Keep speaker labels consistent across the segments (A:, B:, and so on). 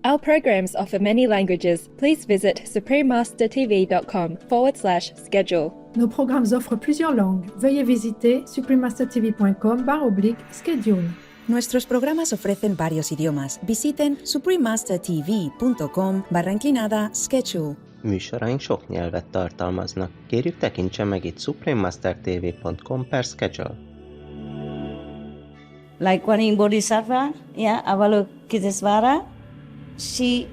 A: Our programs offer many languages. Please visit suprememastertv.com/schedule.
B: Nos programmes offrent plusieurs langues. Veuillez visiter suprememastertv.com/schedule.
C: Nuestros programas ofrecen varios idiomas. Visiten suprememastertv.com/schedule.
D: Műsoraink sok nyelvet tartalmaznak. Kérjük, tekintse meg itt suprememastertv.com/schedule.
E: Like Guanyin Bodhisattva, Avalokitesvara, she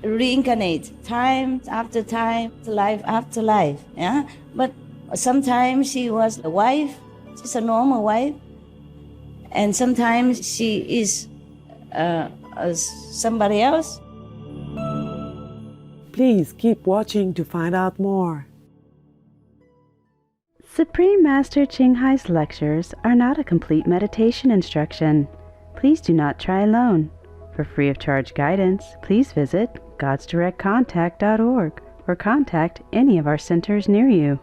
E: reincarnates time after time, life after life, But sometimes she was a wife, she's a normal wife, and sometimes she is somebody else.
F: Please keep watching to find out more.
G: Supreme Master Ching Hai's lectures are not a complete meditation instruction. Please do not try alone. For free of charge guidance, please visit godsdirectcontact.org or contact any of our centers near you.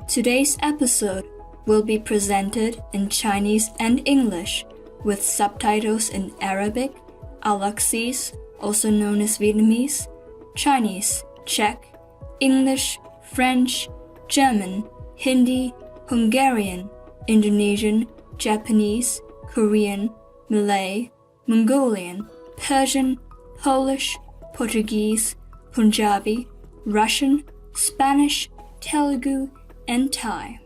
H: Today's episode will be presented in Chinese and English with subtitles in Arabic, Alaxese, also known as Vietnamese, Chinese, Czech, English, French, German, Hindi, Hungarian, Indonesian, Japanese, Korean, Malay, Mongolian, Persian, Polish, Portuguese, Punjabi, Russian, Spanish, Telugu, and Thai.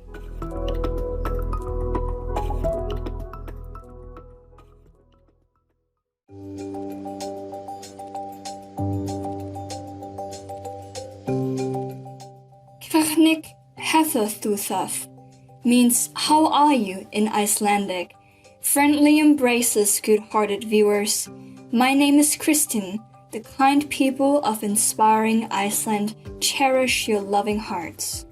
H: Kvachnik Hetherthuthaf means "How are you?" in Icelandic. Friendly embraces, good-hearted viewers. My name is Kristin. The kind people of inspiring Iceland cherish your loving hearts.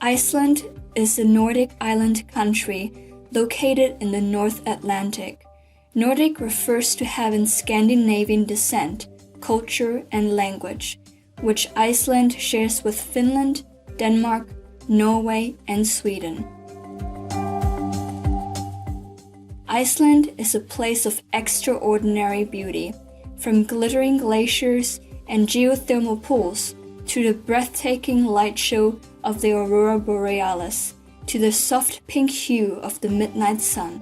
H: Iceland is a Nordic island country located in the North Atlantic. Nordic refers to having Scandinavian descent, culture, and language, which Iceland shares with Finland, Denmark, Norway, and Sweden. Iceland is a place of extraordinary beauty, from glittering glaciers and geothermal pools to the breathtaking light show of the aurora borealis, to the soft pink hue of the midnight sun.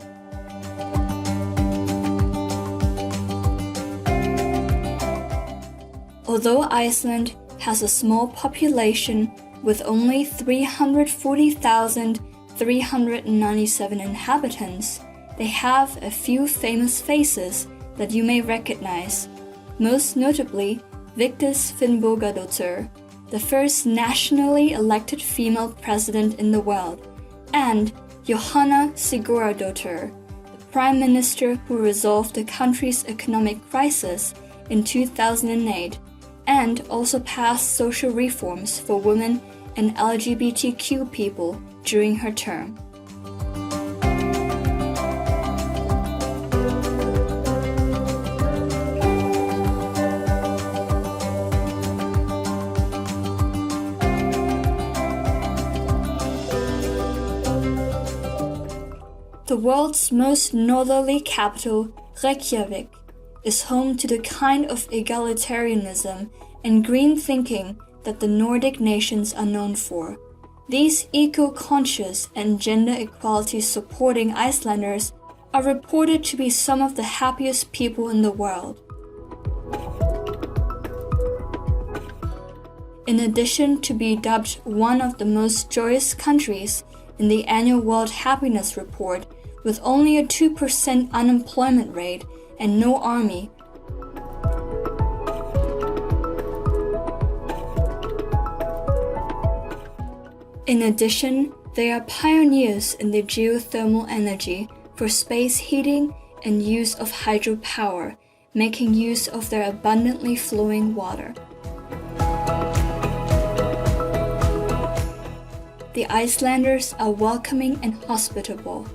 H: Although Iceland has a small population with only 340,397 inhabitants, they have a few famous faces that you may recognize, most notably Vigdis Finnbogadóttir, the first nationally elected female president in the world, and Jóhanna Sigurðardóttir, the prime minister who resolved the country's economic crisis in 2008 and also passed social reforms for women and LGBTQ people during her term. The world's most northerly capital, Reykjavik, is home to the kind of egalitarianism and green thinking that the Nordic nations are known for. These eco-conscious and gender equality supporting Icelanders are reported to be some of the happiest people in the world. In addition to be dubbed one of the most joyous countries in the annual World Happiness Report, with only a 2% unemployment rate and no army, in addition, they are pioneers in the geothermal energy for space heating and use of hydropower, making use of their abundantly flowing water. The Icelanders are welcoming and hospitable,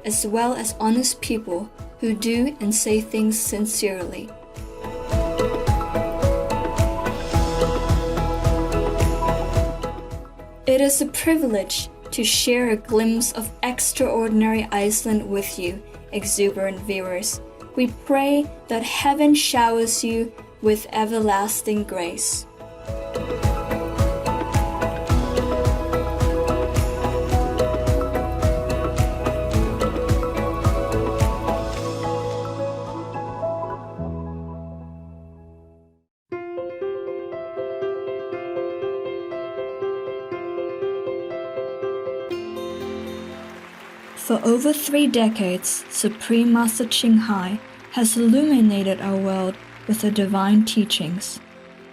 H: as well as honest people who do and say things sincerely. It is a privilege to share a glimpse of extraordinary Iceland with you, exuberant viewers. We pray that heaven showers you with everlasting grace. For over 3 decades, Supreme Master Ching Hai has illuminated our world with her divine teachings.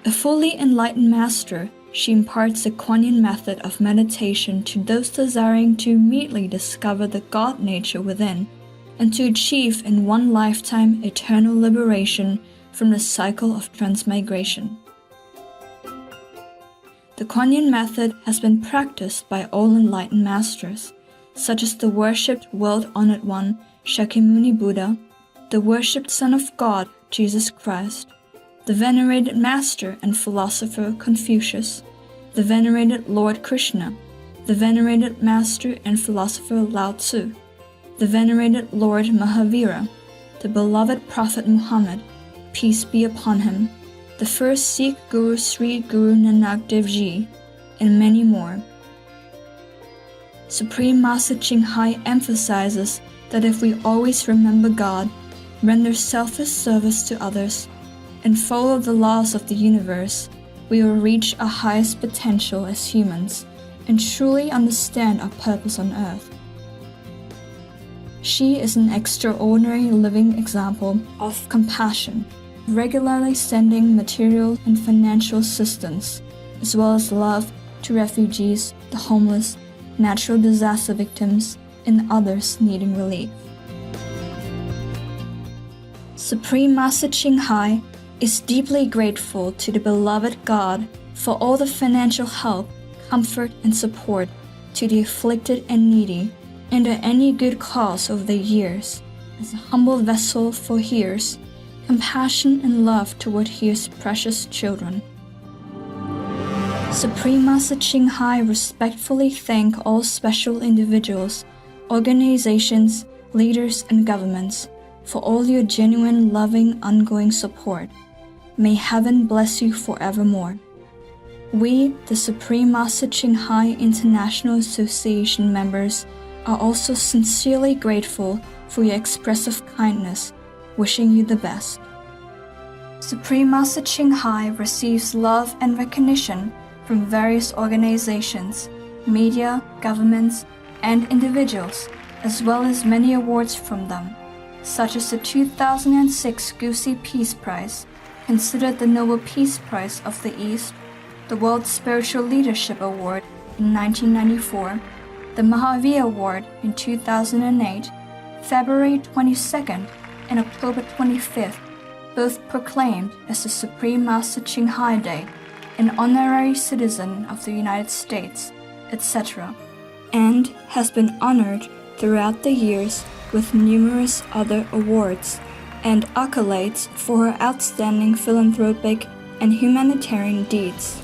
H: A fully enlightened master, she imparts the Kuan Yin method of meditation to those desiring to immediately discover the God nature within and to achieve in one lifetime eternal liberation from the cycle of transmigration. The Kuan Yin method has been practiced by all enlightened masters, such as the worshipped world-honored one, Shakyamuni Buddha, the worshipped Son of God, Jesus Christ, the venerated master and philosopher Confucius, the venerated Lord Krishna, the venerated master and philosopher Lao Tzu, the venerated Lord Mahavira, the beloved Prophet Muhammad, peace be upon him, the first Sikh Guru Sri Guru Nanak Dev Ji, and many more. Supreme Master Ching Hai emphasizes that if we always remember God, render selfless service to others, and follow the laws of the universe, we will reach our highest potential as humans and truly understand our purpose on earth. She is an extraordinary living example of compassion, regularly sending material and financial assistance, as well as love to refugees, the homeless, natural disaster victims, and others needing relief. Supreme Master Ching Hai is deeply grateful to the beloved God for all the financial help, comfort, and support to the afflicted and needy under any good cause over the years. As a humble vessel for His compassion and love toward His precious children. Supreme Master Ching Hai respectfully thank all special individuals, organizations, leaders, and governments for all your genuine, loving, ongoing support. May heaven bless you forevermore. We, the Supreme Master Ching Hai International Association members, are also sincerely grateful for your expressive kindness, wishing you the best. Supreme Master Ching Hai receives love and recognition from various organizations, media, governments, and individuals, as well as many awards from them, such as the 2006 Gusi Peace Prize, considered the Nobel Peace Prize of the East, the World Spiritual Leadership Award in 1994, the Mahavir Award in 2008, February 22nd and October 25th, both proclaimed as the Supreme Master Ching Hai Day, an honorary citizen of the United States, etc., and has been honored throughout the years with numerous other awards and accolades for her outstanding philanthropic and humanitarian deeds.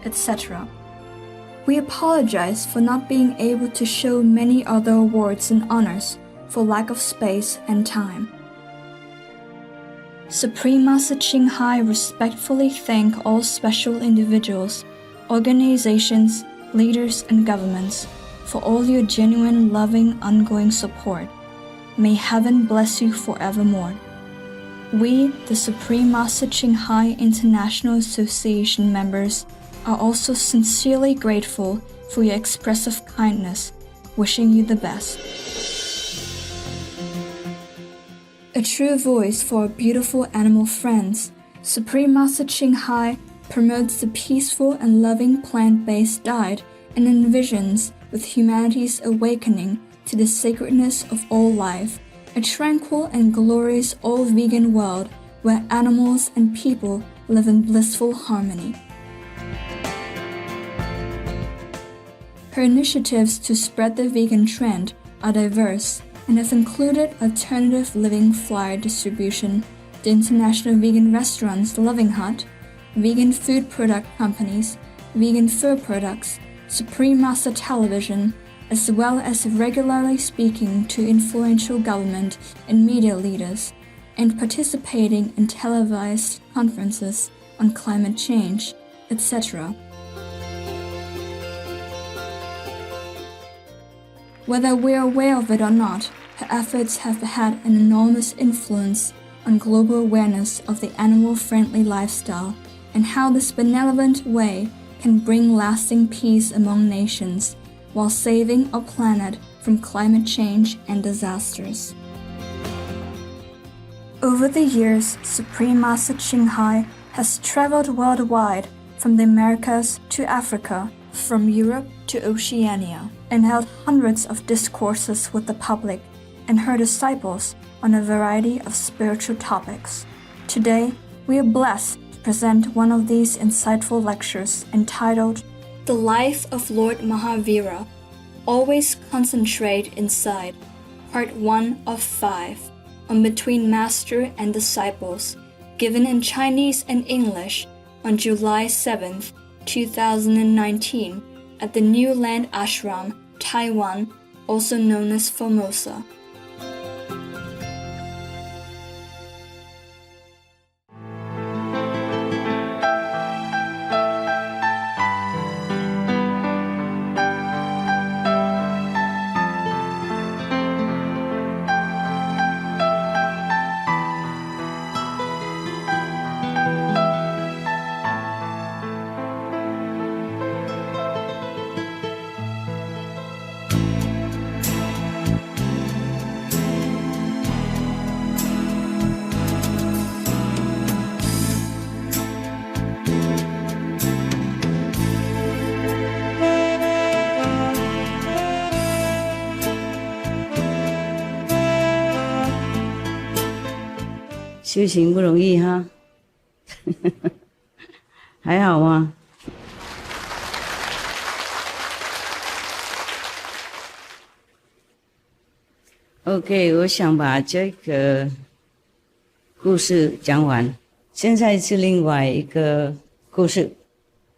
H: etc. We apologize for not being able to show many other awards and honors for lack of space and time. Supreme Master Ching Hai respectfully thank all special individuals, organizations, leaders, and governments for all your genuine, loving, ongoing support. May heaven bless you forevermore. We, the Supreme Master Ching Hai International Association members, are also sincerely grateful for your expressive kindness, wishing you the best. A true voice for our beautiful animal friends, Supreme Master Ching Hai promotes the peaceful and loving plant-based diet and envisions with humanity's awakening to the sacredness of all life, a tranquil and glorious all-vegan world where animals and people live in blissful harmony. Her initiatives to spread the vegan trend are diverse and have included alternative living flyer distribution, the international vegan restaurants Loving Hut, vegan food product companies, vegan fur products, Supreme Master Television, as well as regularly speaking to influential government and media leaders, and participating in televised conferences on climate change, etc. Whether we're aware of it or not, her efforts have had an enormous influence on global awareness of the animal-friendly lifestyle and how this benevolent way can bring lasting peace among nations while saving our planet from climate change and disasters. Over the years, Supreme Master Ching Hai has traveled worldwide from the Americas to Africa, from Europe to Oceania, and held hundreds of discourses with the public and her disciples on a variety of spiritual topics. Today, we are blessed to present one of these insightful lectures entitled The Life of Lord Mahavira. Always Concentrate Inside, Part 1 of 5, on Between Master and Disciples, given in Chinese and English on July 7th, 2019, at the New Land Ashram, Taiwan, also known as Formosa.
E: 修行不容易哈，还好吗？ OK， 我想把这个故事讲完。现在是另外一个故事。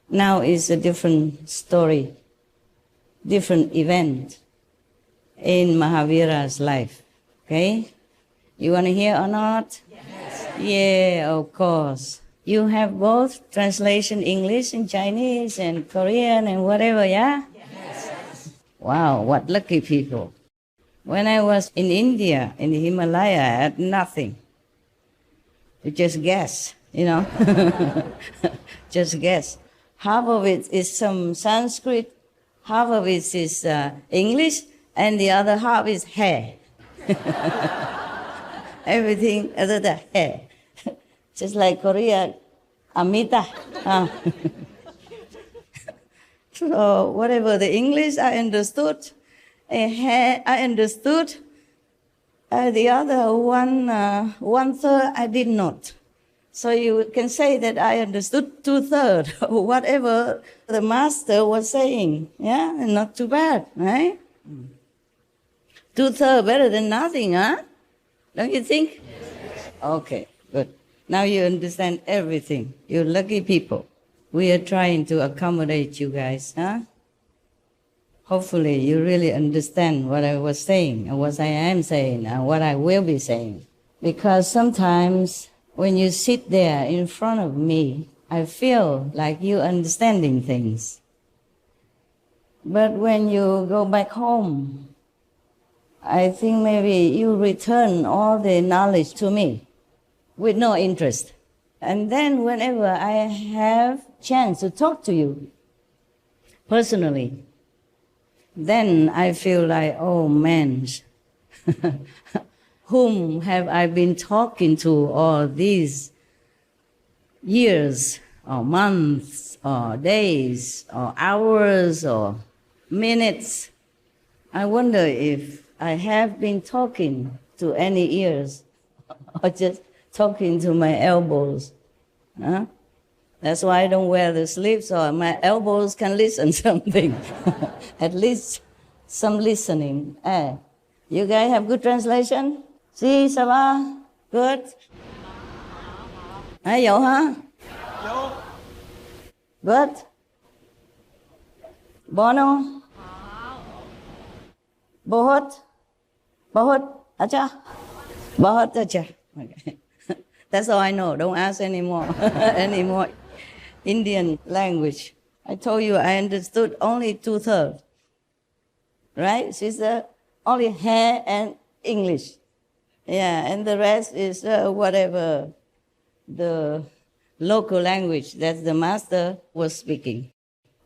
E: Now is a different story, different event in Mahavira's life. Okay, you want to hear or not? Yeah, of course. You have both translation English and Chinese and Korean and whatever, yeah? Yes. Wow, what lucky people. When I was in India, in the Himalaya, I had nothing. You just guess, you know? Just guess. Half of it is some Sanskrit, half of it is English, and the other half is hair. Everything other than hair. Just like Korea, Amita. So whatever the English I understood, hair I understood, the other one third I did not. So you can say that I understood 2/3 of whatever the master was saying. Yeah, not too bad, right? 2/3 better than nothing, huh? Don't you think? Okay, good. Now you understand everything. You're lucky people. we are trying to accommodate you guys, huh? Hopefully you really understand what I was saying, and what I am saying, and what I will be saying. Because sometimes when you sit there in front of me, I feel like you understanding things. But when you go back home, I think maybe you return all the knowledge to me with no interest. And then whenever I have chance to talk to you personally, then I feel like, oh man, whom have I been talking to all these years or months or days or hours or minutes? I wonder if I have been talking to any ears or just talking to my elbows. Huh? That's why I don't wear the sleeves, so my elbows can listen something. At least some listening. You guys have good translation? Si, ça va? Good? Dấu hả? Good? Bono? Bahut? Bahut? Acha? Bahut acha. Okay. That's all I know. Don't ask anymore. Any more Indian language. I told you I understood only 2/3. Right, sister? Only hair and English. Yeah, and the rest is whatever the local language that the master was speaking.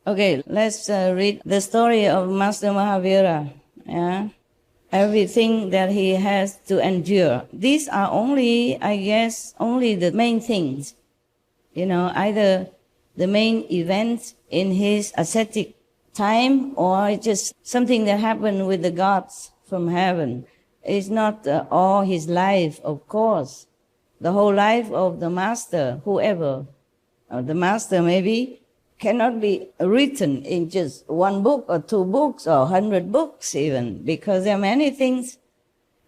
E: Okay, let's read the story of Master Mahavira. Yeah? Everything that he has to endure. These are only, I guess, only the main things. You know, either the main events in his ascetic time or just something that happened with the gods from heaven. It's not all his life, of course. The whole life of the master, whoever, the master maybe, cannot be written in just one book or 2 books or 100 books even, because there are many things,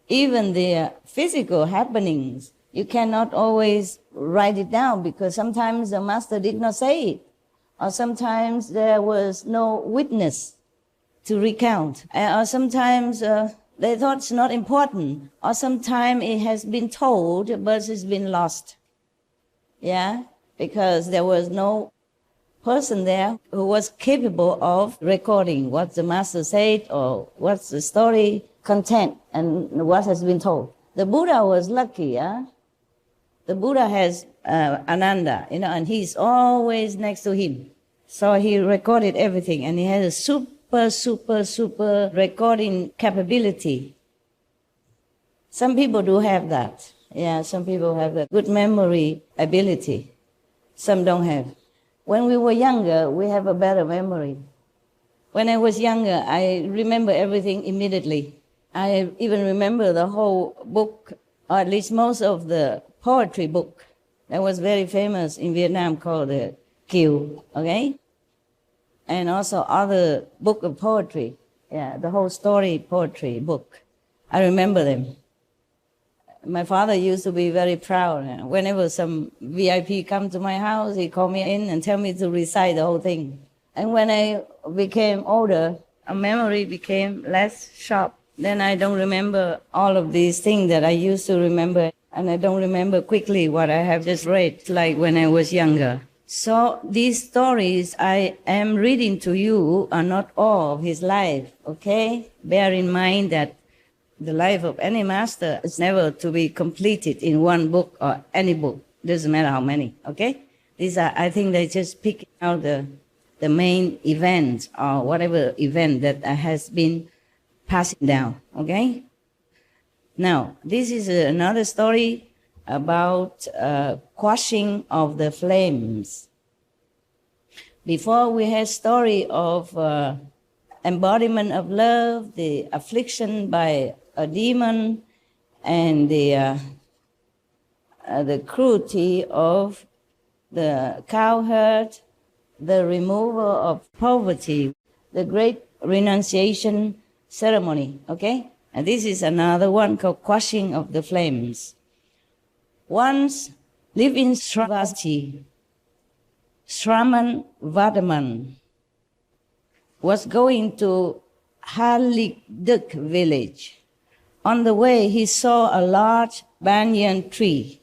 E: even the physical happenings, you cannot always write it down because sometimes the master did not say it, or sometimes there was no witness to recount, or sometimes they thought it's not important, or sometimes it has been told but it's been lost. Yeah, because there was no person there who was capable of recording what the master said or what's the story content and what has been told. The Buddha was lucky, yeah? The Buddha has Ananda, you know, and he's always next to him. So he recorded everything, and he has a super recording capability. Some people do have that. Yeah, some people have that good memory ability. Some don't have. When we were younger, we have a better memory. When I was younger, I remember everything immediately. I even remember the whole book, or at least most of the poetry book that was very famous in Vietnam called the Kiều, okay? And also other book of poetry, yeah, the whole story poetry book. I remember them. My father used to be very proud. Whenever some VIP come to my house, he call me in and tell me to recite the whole thing. And when I became older, our memory became less sharp. Then I don't remember all of these things that I used to remember, and I don't remember quickly what I have just read, like when I was younger. So these stories I am reading to you are not all of his life, okay? Bear in mind that the life of any master is never to be completed in one book or any book. Doesn't matter how many, okay? These are, I think they just pick out the main event or whatever event that has been passing down, okay? Now, this is another story about quashing of the flames. Before we had story of embodiment of love, the affliction by a demon, and the cruelty of the cowherd, the removal of poverty, the great renunciation ceremony, okay? And this is another one called quashing of the flames. Once live in Sravasti, Shraman Vardaman was going to Halikduk village. On the way, he saw a large banyan tree.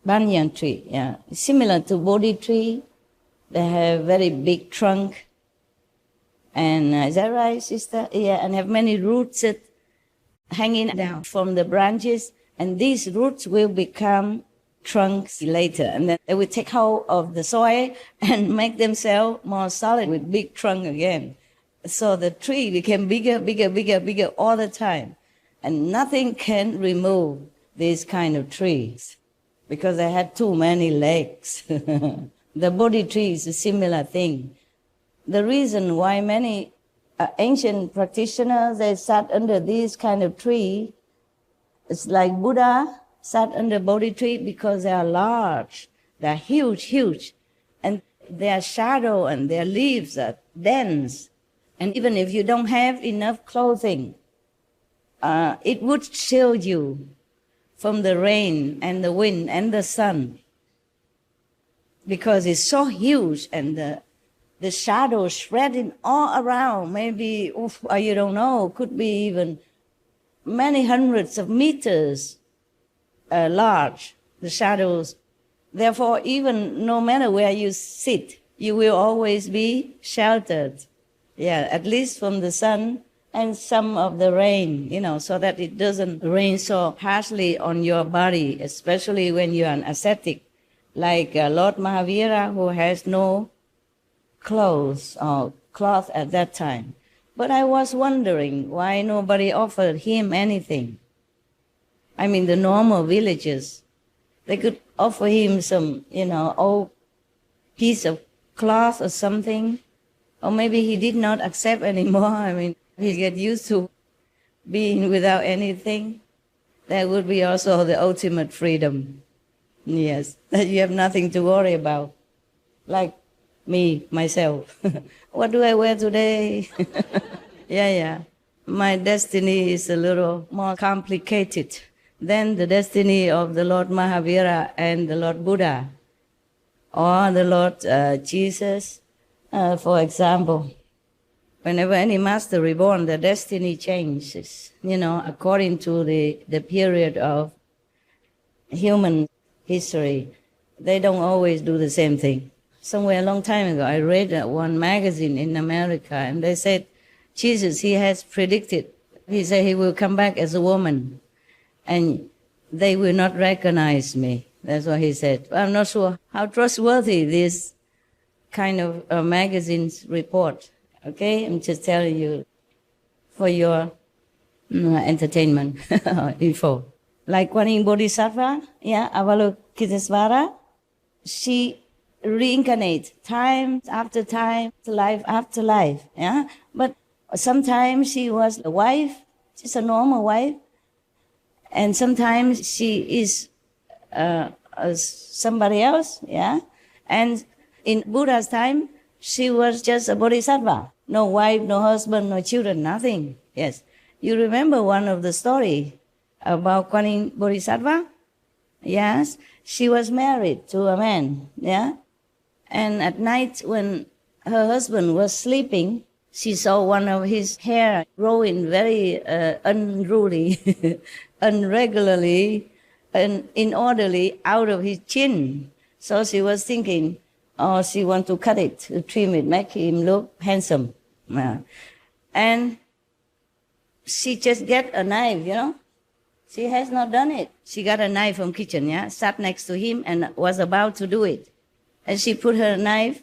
E: Banyan tree, yeah. Similar to Bodhi tree. They have very big trunk. And is that right, sister? Yeah, and have many roots hanging down from the branches. And these roots will become trunks later. And then they will take hold of the soil and make themselves more solid with big trunk again. So the tree became bigger, bigger, bigger, bigger all the time. And nothing can remove these kind of trees because they had too many legs. The Bodhi tree is a similar thing. The reason why many ancient practitioners, they sat under this kind of tree, it's like Buddha sat under Bodhi tree because they are large, they are huge, huge, and their shadow and their leaves are dense. And even if you don't have enough clothing, it would shield you from the rain and the wind and the sun because it's so huge and the shadow spreading all around, maybe, you don't know, could be even many hundreds of meters large, the shadows. Therefore, even no matter where you sit, you will always be sheltered. Yeah, at least from the sun and some of the rain, so that it doesn't rain so harshly on your body, especially when you're an ascetic, like Lord Mahavira, who has no clothes or cloth at that time. But I was wondering why nobody offered him anything. I mean, the normal villagers, they could offer him some, old piece of cloth or something. Or maybe he did not accept anymore. I mean, he get used to being without anything. That would be also the ultimate freedom. Yes, that you have nothing to worry about. Like me, myself. What do I wear today? Yeah. My destiny is a little more complicated than the destiny of the Lord Mahavira and the Lord Buddha or the Lord Jesus. For example, whenever any master reborn, the destiny changes, according to the period of human history. They don't always do the same thing. Somewhere a long time ago, I read one magazine in America, and they said, Jesus, he has predicted, he said he will come back as a woman, and they will not recognize me. That's what he said. I'm not sure how trustworthy this kind of magazine's report. Okay, I'm just telling you for your entertainment info. Like Kuan Yin Bodhisattva, Avalokitesvara, she reincarnates time after time, life after life. Yeah, but sometimes she was a wife, she's a normal wife, and sometimes she is somebody else. Yeah, and in Buddha's time, she was just a bodhisattva. No wife, no husband, no children, nothing. Yes. You remember one of the story about Kuan Yin Bodhisattva? Yes. She was married to a man. Yeah. And at night when her husband was sleeping, she saw one of his hair growing very unruly, unregularly, and inorderly out of his chin. So she was thinking, she want to cut it, to trim it, make him look handsome. And she just get a knife, She has not done it. She got a knife from kitchen, sat next to him and was about to do it. And she put her knife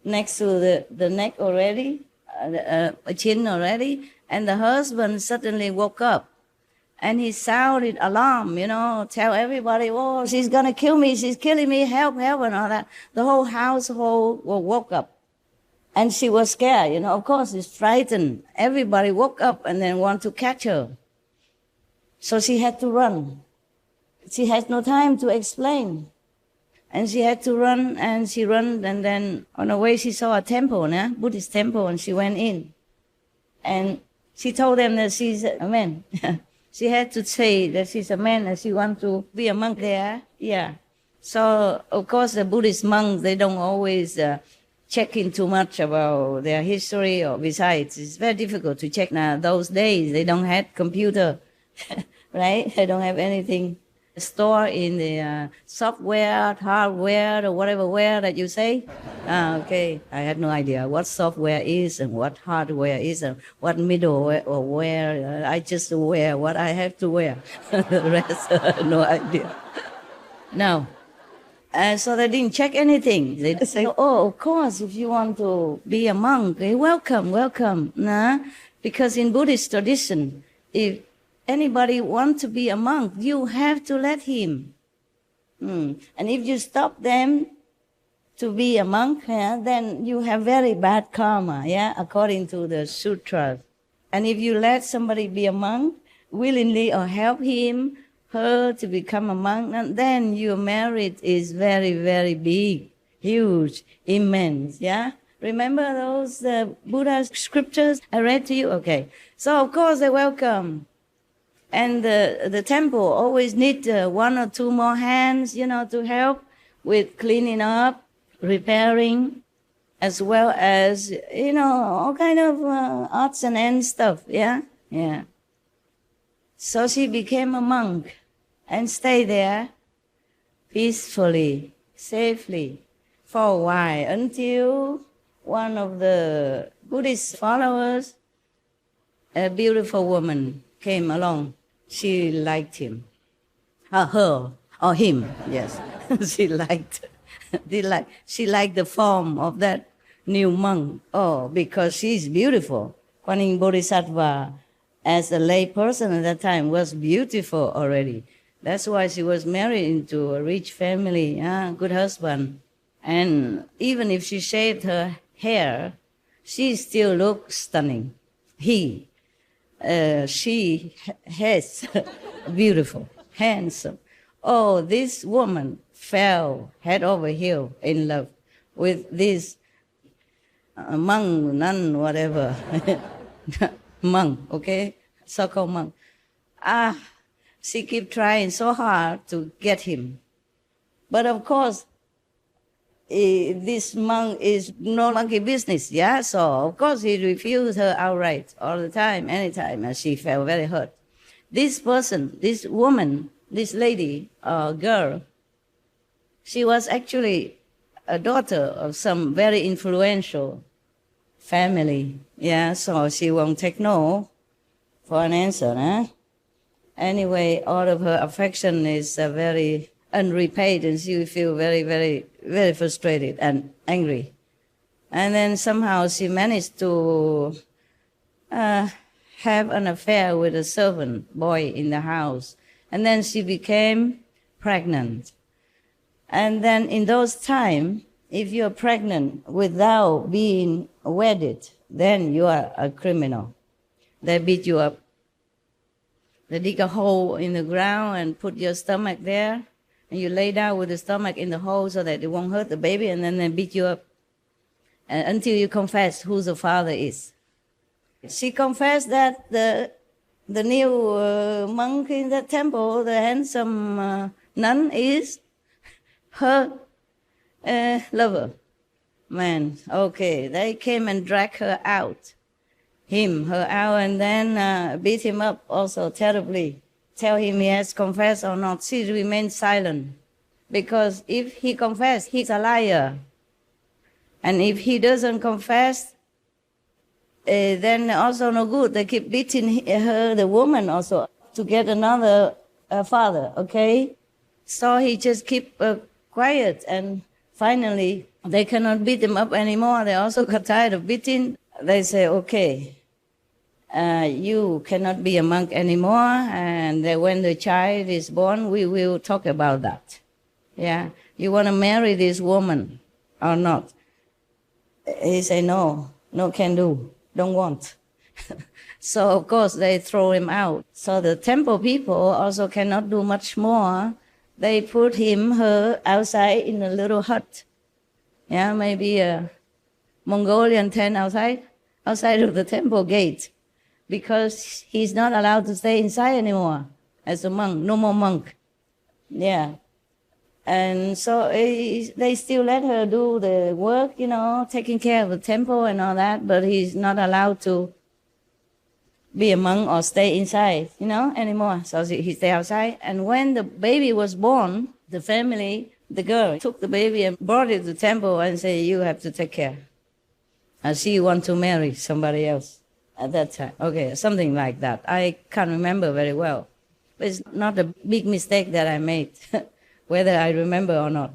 E: next to the neck already, chin already, and the husband suddenly woke up. And he sounded alarm, tell everybody, she's going to kill me, she's killing me, help, and all that. The whole household woke up. And she was scared, of course, she's frightened. Everybody woke up and then want to catch her. So she had to run. She had no time to explain. And she had to run, and she ran, and then on the way she saw a temple, Buddhist temple, and she went in. And she told them that she's a man. She had to say that she's a man and she wants to be a monk there. Yeah. So, of course, the Buddhist monks, they don't always check in too much about their history, or besides, it's very difficult to check now. Those days, they don't have computer, right? They don't have anything stored in the software, hardware, or whatever ware that you say. Okay, I had no idea what software is and what hardware is and what middleware or where. I just wear what I have to wear. The rest, no idea. No. So they didn't check anything. They say, oh, of course, if you want to be a monk, welcome, welcome. Nah? Because in Buddhist tradition, if anybody wants to be a monk, you have to let him. And if you stop them to be a monk, then you have very bad karma, according to the sutras. And if you let somebody be a monk willingly or help him, her to become a monk, and then your merit is very, very big, huge, immense, Remember those Buddha scriptures I read to you? Okay. So, of course, they welcome. And the temple always need one or two more hands, to help with cleaning up, repairing, as well as, all kind of odds and ends stuff, Yeah. So she became a monk and stayed there peacefully, safely, for a while, until one of the Buddhist followers, a beautiful woman, came along. She liked him. Her, or him, yes. She liked the form of that new monk. Oh, because she's beautiful. Kuan Yin Bodhisattva, as a lay person at that time, was beautiful already. That's why she was married into a rich family, good husband. And even if she shaved her hair, she still looked stunning. She has beautiful, handsome. Oh, this woman fell head over heel in love with this monk, nun, whatever. Monk, okay? So-called monk. She kept trying so hard to get him. But of course, this monk is no monkey business, So of course he refused her outright all the time, anytime, and she felt very hurt. This person, this woman, this lady, girl, she was actually a daughter of some very influential family, so she won't take no for an answer, Anyway, all of her affection is very unrepaid, and she will feel very, very, very frustrated and angry. And then somehow she managed to have an affair with a servant boy in the house. And then she became pregnant. And then in those times, if you're pregnant without being wedded, then you are a criminal. They beat you up. They dig a hole in the ground and put your stomach there, and you lay down with the stomach in the hole so that it won't hurt the baby, and then they beat you up until you confess who the father is. She confessed that the new monk in the temple, the handsome nun, is her lover. Man, okay, they came and dragged her out. Her out, and then beat him up also terribly. Tell him he has confessed or not. She remained silent. Because if he confessed, he's a liar. And if he doesn't confess, then also no good. They keep beating her, the woman also, to get another father, okay? So he just keep quiet, and finally they cannot beat him up anymore. They also got tired of beating. They say, okay, you cannot be a monk anymore, and when the child is born, we will talk about that. You want to marry this woman or not? He say, no, can do, don't want. So, of course, they throw him out. So the temple people also cannot do much more. They put her outside in a little hut. Maybe a Mongolian tent outside of the temple gate, because he's not allowed to stay inside anymore as a monk, no more monk. And so they still let her do the work, taking care of the temple and all that, but he's not allowed to be a monk or stay inside, anymore. So he stay outside. And when the baby was born, the family, the girl, took the baby and brought it to the temple and said, you have to take care. And she want to marry somebody else at that time. Okay, something like that. I can't remember very well. But it's not a big mistake that I made, whether I remember or not.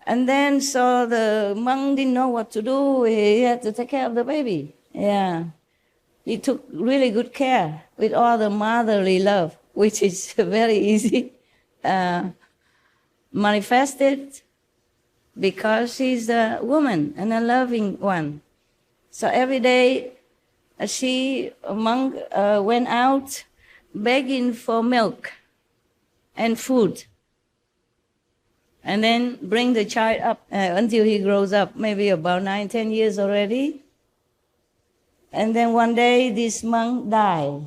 E: And then, so the monk didn't know what to do. He had to take care of the baby. Yeah. He took really good care with all the motherly love, which is very easy manifested because she's a woman and a loving one. So every day a monk went out begging for milk and food, and then bring the child up until he grows up, maybe about 9-10 years already. And then one day this monk died.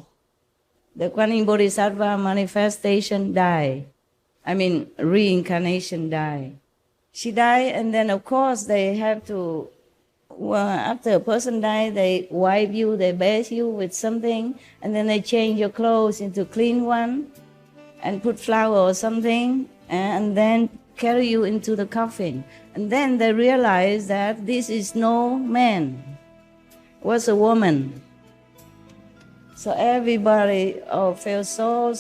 E: The Kuan Yin Bodhisattva manifestation died. Reincarnation died. She died, and then of course they have to, after a person dies, they wipe you, they bathe you with something, and then they change your clothes into clean one, and put flour or something, and then carry you into the coffin. And then they realize that this is no man, it was a woman. So everybody felt so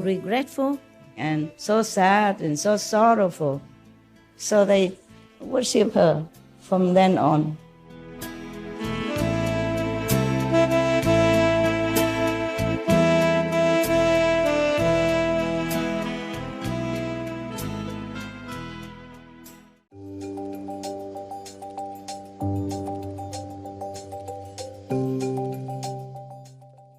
E: regretful and so sad and so sorrowful. So they worship her from then on.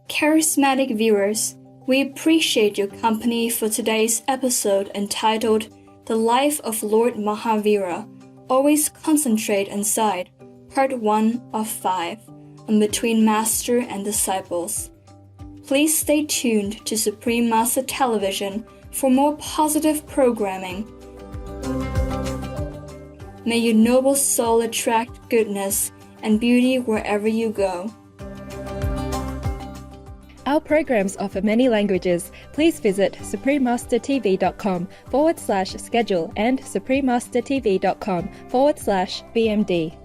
H: Charismatic viewers, we appreciate your company for today's episode entitled The Life of Lord Mahavira, Always Concentrate Inside, Part 1 of 5, on Between Master and Disciples. Please stay tuned to Supreme Master Television for more positive programming. May your noble soul attract goodness and beauty wherever you go.
A: Our programs offer many languages. Please visit suprememastertv.com/schedule and suprememastertv.com/BMD.